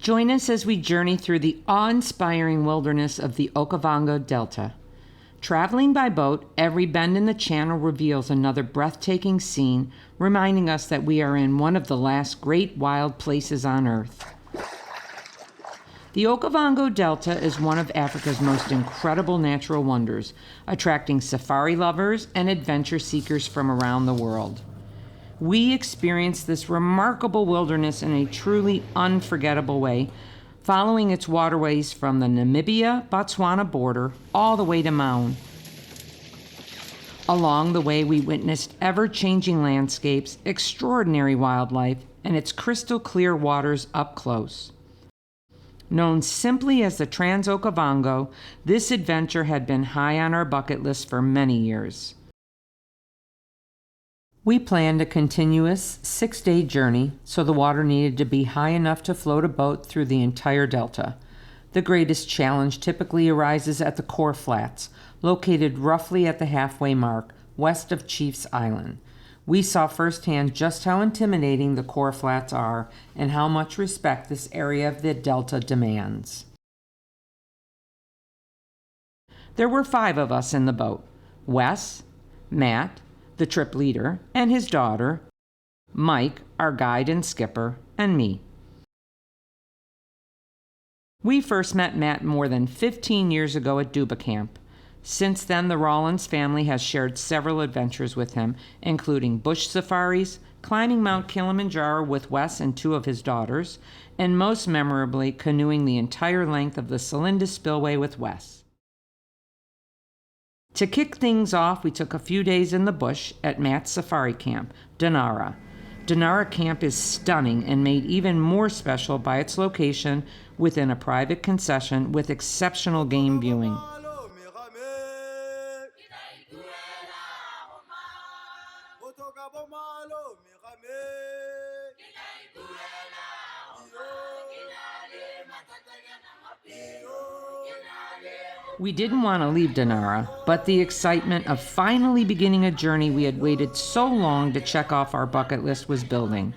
Join us as we journey through the awe-inspiring wilderness of the Okavango Delta. Traveling by boat, every bend in the channel reveals another breathtaking scene, reminding us that we are in one of the last great wild places on Earth. The Okavango Delta is one of Africa's most incredible natural wonders, attracting safari lovers and adventure seekers from around the world. We experienced this remarkable wilderness in a truly unforgettable way, following its waterways from the Namibia-Botswana border all the way to Maun. Along the way, we witnessed ever-changing landscapes, extraordinary wildlife, and its crystal-clear waters up close. Known simply as the Trans Okavango, this adventure had been high on our bucket list for many years. We planned a continuous 6-day journey, so the water needed to be high enough to float a boat through the entire delta. The greatest challenge typically arises at the Core Flats, located roughly at the halfway mark, west of Chiefs Island. We saw firsthand just how intimidating the Core Flats are and how much respect this area of the delta demands. There were 5 of us in the boat: Wes, Matt, the trip leader, and his daughter, Mike, our guide and skipper, and me. We first met Matt more than 15 years ago at Duba Camp. Since then, the Rawlins family has shared several adventures with him, including bush safaris, climbing Mount Kilimanjaro with Wes and 2 of his daughters, and most memorably, canoeing the entire length of the Selinda Spillway with Wes. To kick things off, we took a few days in the bush at Matt's safari camp, Dinara. Dinara Camp is stunning and made even more special by its location within a private concession with exceptional game viewing. We didn't want to leave Dinara, but the excitement of finally beginning a journey we had waited so long to check off our bucket list was building.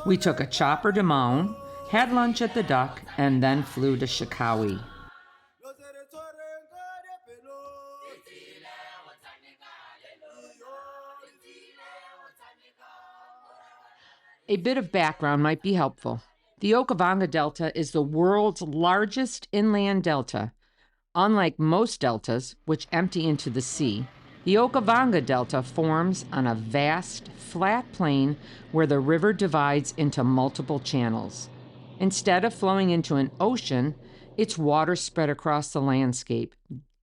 We took a chopper to Maun, had lunch at the Duck, and then flew to Shikawi. A bit of background might be helpful. The Okavango Delta is the world's largest inland delta. Unlike most deltas, which empty into the sea, the Okavango Delta forms on a vast, flat plain where the river divides into multiple channels. Instead of flowing into an ocean, its waters spread across the landscape,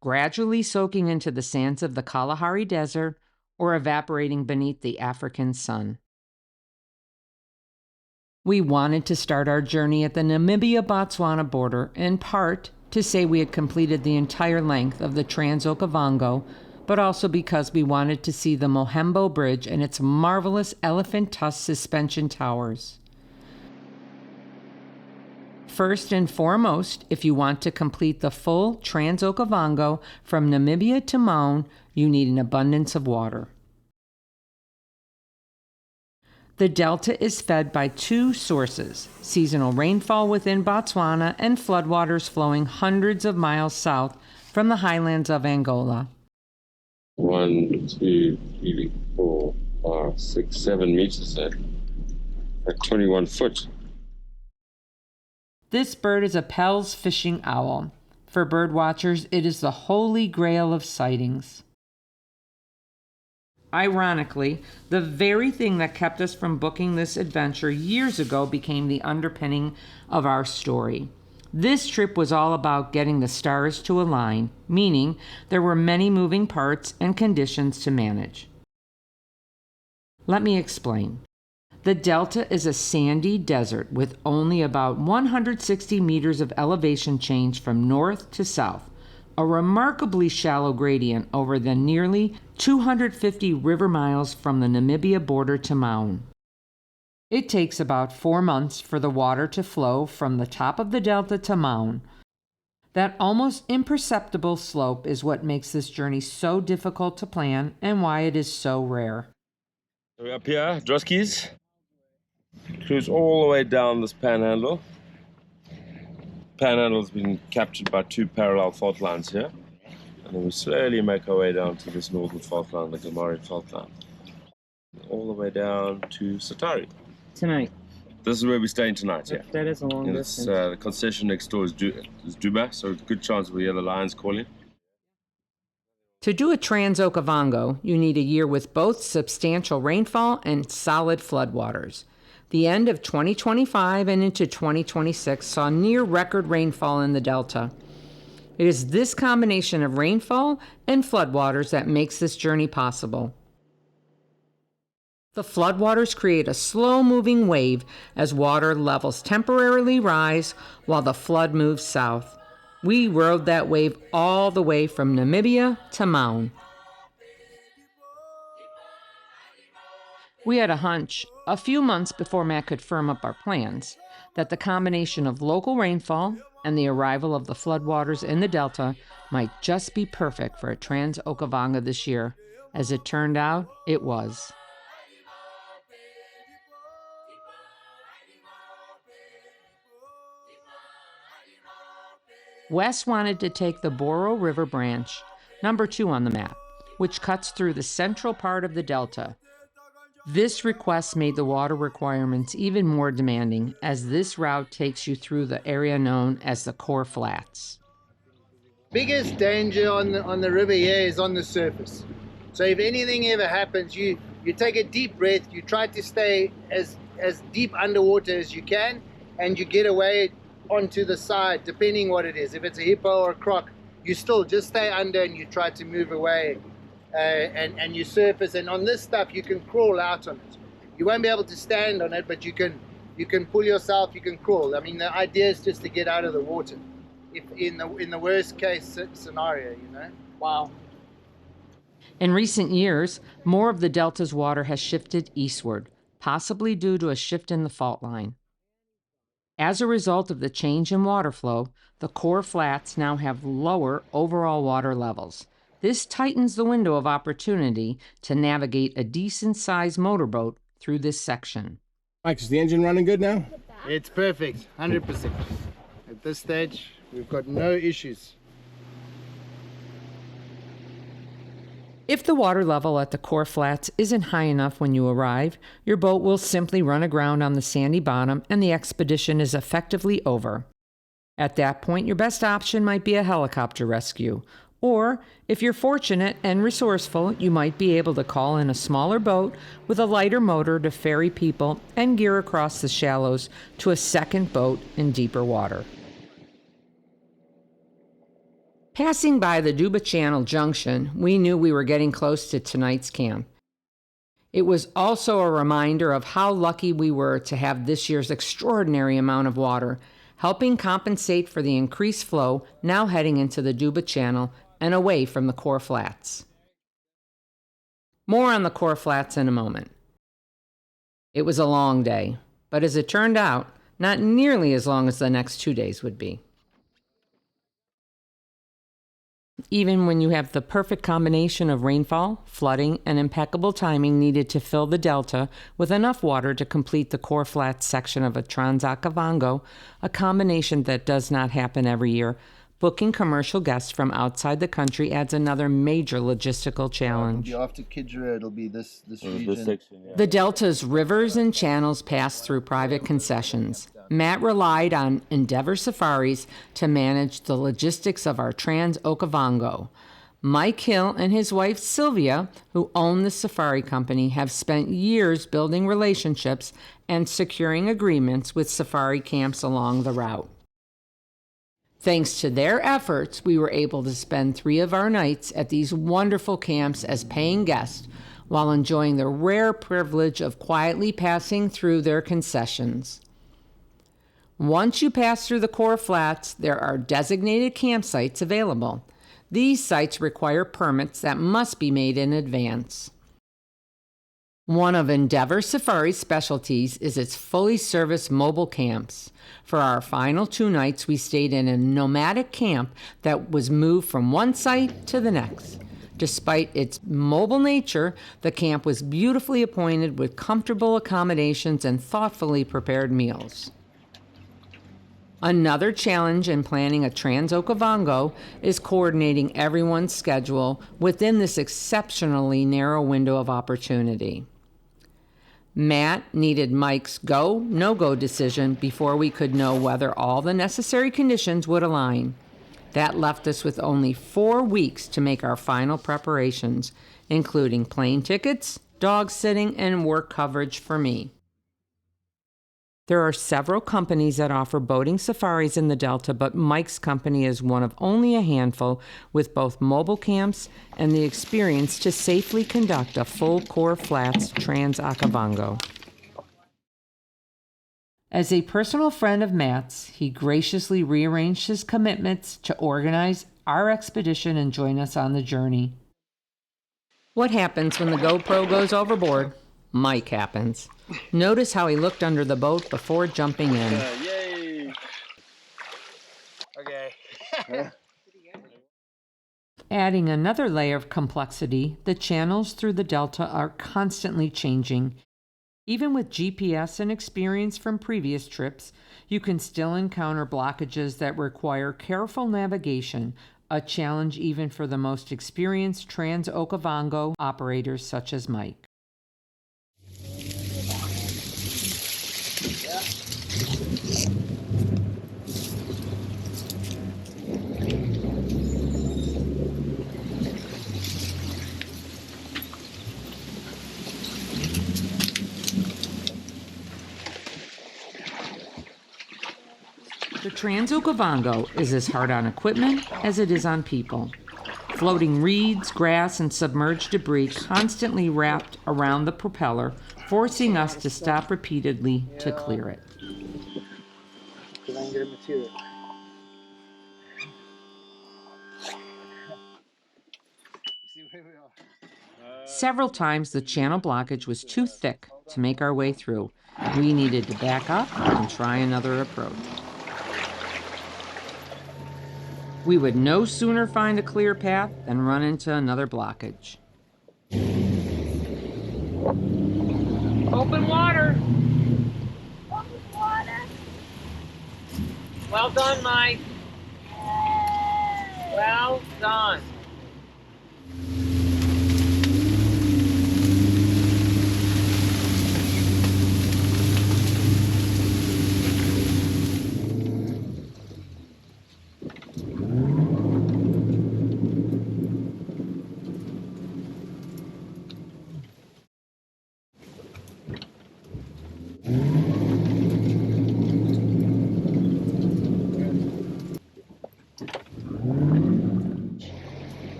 gradually soaking into the sands of the Kalahari Desert or evaporating beneath the African sun. We wanted to start our journey at the Namibia-Botswana border, in part to say we had completed the entire length of the Trans Okavango, but also because we wanted to see the Mohembo Bridge and its marvelous elephant tusk suspension towers. First and foremost, if you want to complete the full Trans Okavango from Namibia to Maun, you need an abundance of water. The delta is fed by 2 sources: seasonal rainfall within Botswana and floodwaters flowing hundreds of miles south from the highlands of Angola. 1, 2, 3, 4, 5, 6, 7 meters there, at 21 foot. This bird is a Pell's fishing owl. For bird watchers, it is the holy grail of sightings. Ironically, the very thing that kept us from booking this adventure years ago became the underpinning of our story. This trip was all about getting the stars to align, meaning there were many moving parts and conditions to manage. Let me explain. The delta is a sandy desert with only about 160 meters of elevation change from north to south, a remarkably shallow gradient over the nearly 250 river miles from the Namibia border to Maun. It takes about 4 months for the water to flow from the top of the delta to Maun. That almost imperceptible slope is what makes this journey so difficult to plan and why it is so rare. We're up here, Droskies. Cruise all the way down this panhandle. Panhandle's been captured by two parallel fault lines here. And then we slowly make our way down to this northern fault line, the Gamari fault line. All the way down to Satari. Tonight. This is where we're staying tonight, yeah. That is a long And distance. the concession next door is Duba, so good chance we hear the lions calling. To do a Trans Okavango, you need a year with both substantial rainfall and solid floodwaters. The end of 2025 and into 2026 saw near record rainfall in the Delta. It is this combination of rainfall and floodwaters that makes this journey possible. The floodwaters create a slow-moving wave as water levels temporarily rise while the flood moves south. We rode that wave all the way from Namibia to Maun. We had a hunch, a few months before Matt could firm up our plans, that the combination of local rainfall and the arrival of the floodwaters in the Delta might just be perfect for a Trans Okavango this year. As it turned out, it was. Wes wanted to take the Boro River branch, number 2 on the map, which cuts through the central part of the Delta. This request made the water requirements even more demanding, as this route takes you through the area known as the Core Flats. Biggest danger on the river here is on the surface. So if anything ever happens, you take a deep breath, you try to stay as deep underwater as you can, and you get away onto the side, depending what it is. If it's a hippo or a croc, you still just stay under and you try to move away, and you surface. And on this stuff, you can crawl out on it. You won't be able to stand on it, but you can pull yourself, you can crawl. I mean, the idea is just to get out of the water, if in the worst case scenario, you know. Wow. In recent years, more of the Delta's water has shifted eastward, possibly due to a shift in the fault line. As a result of the change in water flow, the Core Flats now have lower overall water levels. This tightens the window of opportunity to navigate a decent-sized motorboat through this section. Mike, is the engine running good now? It's perfect, 100%. At this stage, we've got no issues. If the water level at the Core Flats isn't high enough when you arrive, your boat will simply run aground on the sandy bottom and the expedition is effectively over. At that point, your best option might be a helicopter rescue. Or, if you're fortunate and resourceful, you might be able to call in a smaller boat with a lighter motor to ferry people and gear across the shallows to a second boat in deeper water. Passing by the Duba Channel Junction, we knew we were getting close to tonight's camp. It was also a reminder of how lucky we were to have this year's extraordinary amount of water, helping compensate for the increased flow now heading into the Duba Channel and away from the Core Flats. More on the Core Flats in a moment. It was a long day, but as it turned out, not nearly as long as the next 2 days would be. Even when you have the perfect combination of rainfall, flooding, and impeccable timing needed to fill the Delta with enough water to complete the Core Flats section of a Trans Okavango, a combination that does not happen every year, booking commercial guests from outside the country adds another major logistical challenge. After Kidra, it'll be this region. This section, yeah. The Delta's rivers and channels pass through private concessions. Matt relied on Endeavor Safaris to manage the logistics of our Trans Okavango. Mike Hill and his wife Sylvia, who own the safari company, have spent years building relationships and securing agreements with safari camps along the route. Thanks to their efforts, we were able to spend 3 of our nights at these wonderful camps as paying guests while enjoying the rare privilege of quietly passing through their concessions. Once you pass through the Core Flats, there are designated campsites available. These sites require permits that must be made in advance. One of Endeavor Safari's specialties is its fully serviced mobile camps. For our final 2 nights, we stayed in a nomadic camp that was moved from one site to the next. Despite its mobile nature, the camp was beautifully appointed with comfortable accommodations and thoughtfully prepared meals. Another challenge in planning a Trans Okavango is coordinating everyone's schedule within this exceptionally narrow window of opportunity. Matt needed Mike's go, no-go decision before we could know whether all the necessary conditions would align. That left us with only 4 weeks to make our final preparations, including plane tickets, dog sitting, and work coverage for me. There are several companies that offer boating safaris in the Delta, but Mike's company is one of only a handful with both mobile camps and the experience to safely conduct a full core flats Trans Okavango. As a personal friend of Matt's, he graciously rearranged his commitments to organize our expedition and join us on the journey. What happens when the GoPro goes overboard? Mike happens. Notice how he looked under the boat before jumping in. Yay! Okay. Adding another layer of complexity, the channels through the Delta are constantly changing. Even with GPS and experience from previous trips, you can still encounter blockages that require careful navigation, a challenge even for the most experienced Trans Okavango operators such as Mike. The Trans Okavango is as hard on equipment as it is on people. Floating reeds, grass, and submerged debris constantly wrapped around the propeller, forcing us to stop repeatedly to clear it. Several times the channel blockage was too thick to make our way through. We needed to back up and try another approach. We would no sooner find a clear path than run into another blockage. Open water! Open water. Well done, Mike. Well done.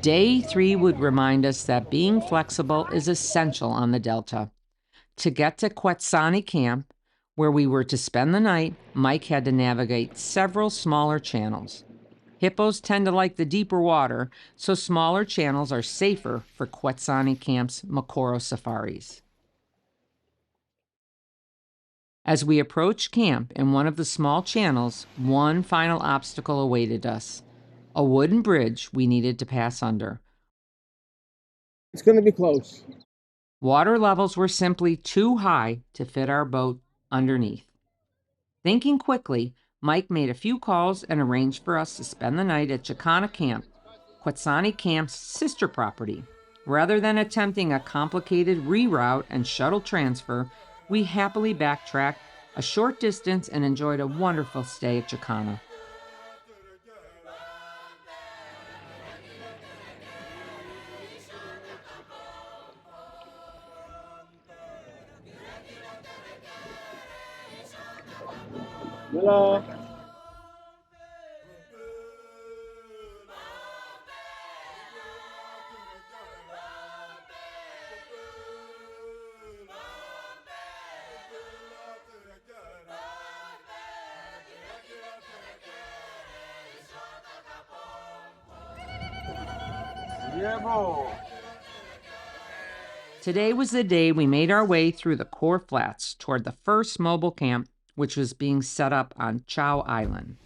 Day 3 would remind us that being flexible is essential on the Delta. To get to Quetsani Camp, where we were to spend the night, Mike had to navigate several smaller channels. Hippos tend to like the deeper water, so smaller channels are safer for Quetsani Camp's Makoro safaris. As we approached camp in one of the small channels, one final obstacle awaited us. A wooden bridge we needed to pass under. It's going to be close. Water levels were simply too high to fit our boat underneath. Thinking quickly, Mike made a few calls and arranged for us to spend the night at Chakana Camp, Quetsani Camp's sister property. Rather than attempting a complicated reroute and shuttle transfer, we happily backtracked a short distance and enjoyed a wonderful stay at Chakana. Hello. Yeah, bro. Today was the day we made our way through the core flats toward the first mobile camp, which was being set up on Chow Island.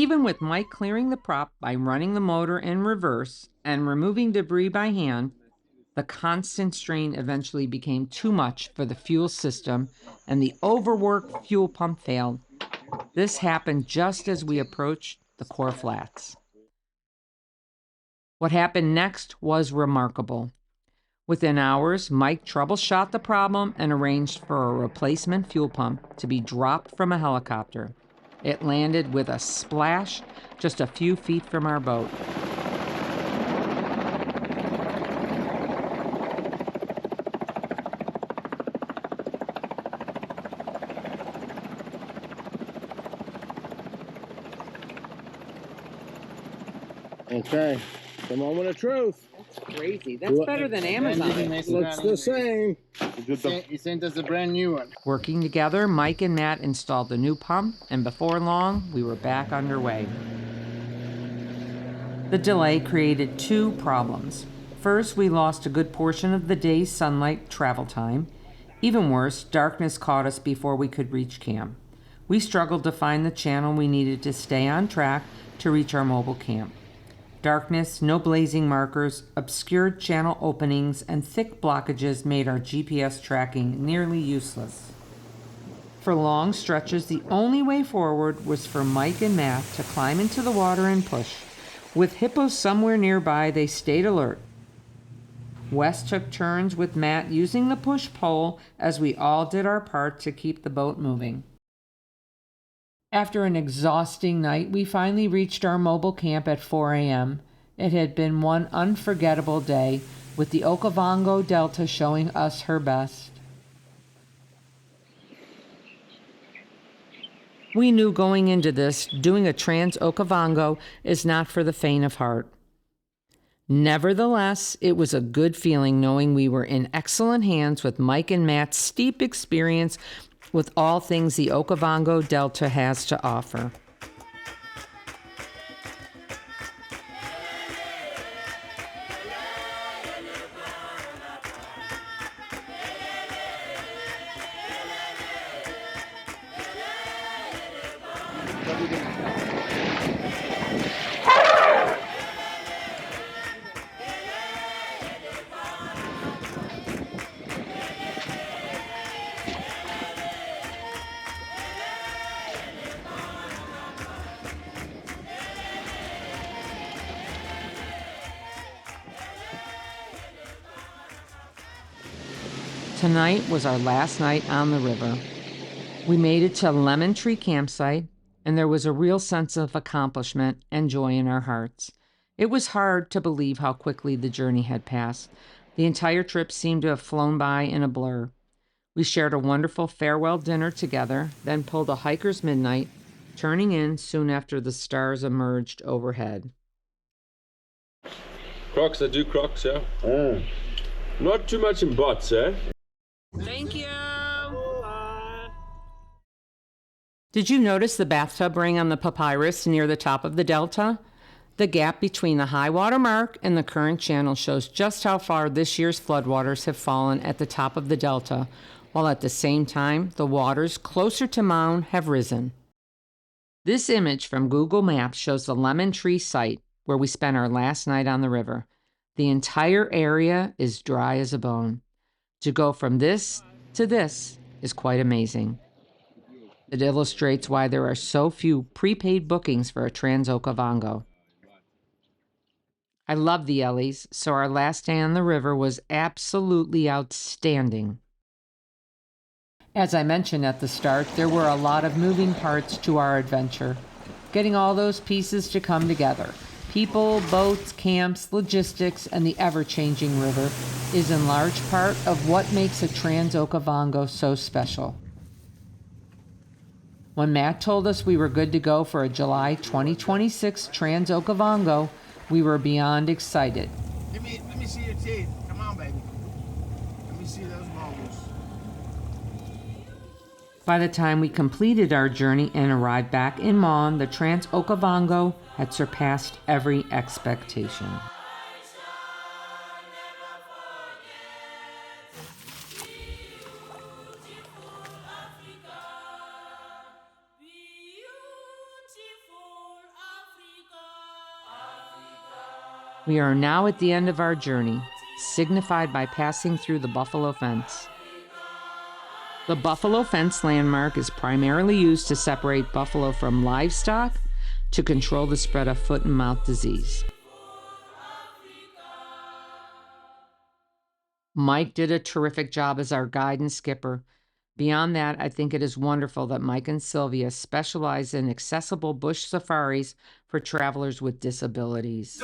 Even with Mike clearing the prop by running the motor in reverse and removing debris by hand, the constant strain eventually became too much for the fuel system and the overworked fuel pump failed. This happened just as we approached the core flats. What happened next was remarkable. Within hours, Mike troubleshot the problem and arranged for a replacement fuel pump to be dropped from a helicopter. It landed with a splash just a few feet from our boat. Okay, the moment of truth. That's crazy. That's better than Amazon. Looks the same. He sent us a brand new one. Working together, Mike and Matt installed the new pump, and before long, we were back underway. The delay created two problems. First, we lost a good portion of the day's sunlight travel time. Even worse, darkness caught us before we could reach camp. We struggled to find the channel we needed to stay on track to reach our mobile camp. Darkness, no blazing markers, obscured channel openings, and thick blockages made our GPS tracking nearly useless. For long stretches, the only way forward was for Mike and Matt to climb into the water and push. With hippos somewhere nearby, they stayed alert. Wes took turns with Matt using the push pole as we all did our part to keep the boat moving. After an exhausting night, we finally reached our mobile camp at 4 a.m. It had been one unforgettable day, with the Okavango Delta showing us her best. We knew going into this, doing a Trans Okavango is not for the faint of heart. Nevertheless, it was a good feeling knowing we were in excellent hands with Mike and Matt's steep experience with all things the Okavango Delta has to offer. Tonight was our last night on the river. We made it to Lemon Tree Campsite, and there was a real sense of accomplishment and joy in our hearts. It was hard to believe how quickly the journey had passed. The entire trip seemed to have flown by in a blur. We shared a wonderful farewell dinner together, then pulled a hiker's midnight, turning in soon after the stars emerged overhead. Crocs, I do crocs, yeah. Not too much in bots, eh? Thank you. Did you notice the bathtub ring on the papyrus near the top of the delta? The gap between the high water mark and the current channel shows just how far this year's floodwaters have fallen at the top of the delta, while at the same time, the waters closer to Maun have risen. This image from Google Maps shows the Lemon Tree site where we spent our last night on the river. The entire area is dry as a bone. To go from this to this is quite amazing. It illustrates why there are so few prepaid bookings for a Trans Okavango. I love the Ellies, so our last day on the river was absolutely outstanding. As I mentioned at the start, there were a lot of moving parts to our adventure. Getting all those pieces to come together, people, boats, camps, logistics, and the ever-changing river, is in large part of what makes a Trans Okavango so special. When Matt told us we were good to go for a July 2026 Trans Okavango, we were beyond excited. Let me see your teeth. Come on, baby. Let me see those bubbles. By the time we completed our journey and arrived back in Maun, the Trans Okavango had surpassed every expectation. We are now at the end of our journey, signified by passing through the buffalo fence. The buffalo fence landmark is primarily used to separate buffalo from livestock to control the spread of foot and mouth disease. Mike did a terrific job as our guide and skipper. Beyond that, I think it is wonderful that Mike and Sylvia specialize in accessible bush safaris for travelers with disabilities.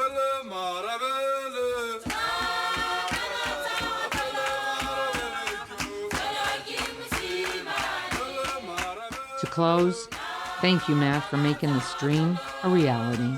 To close, thank you, Matt, for making this dream a reality.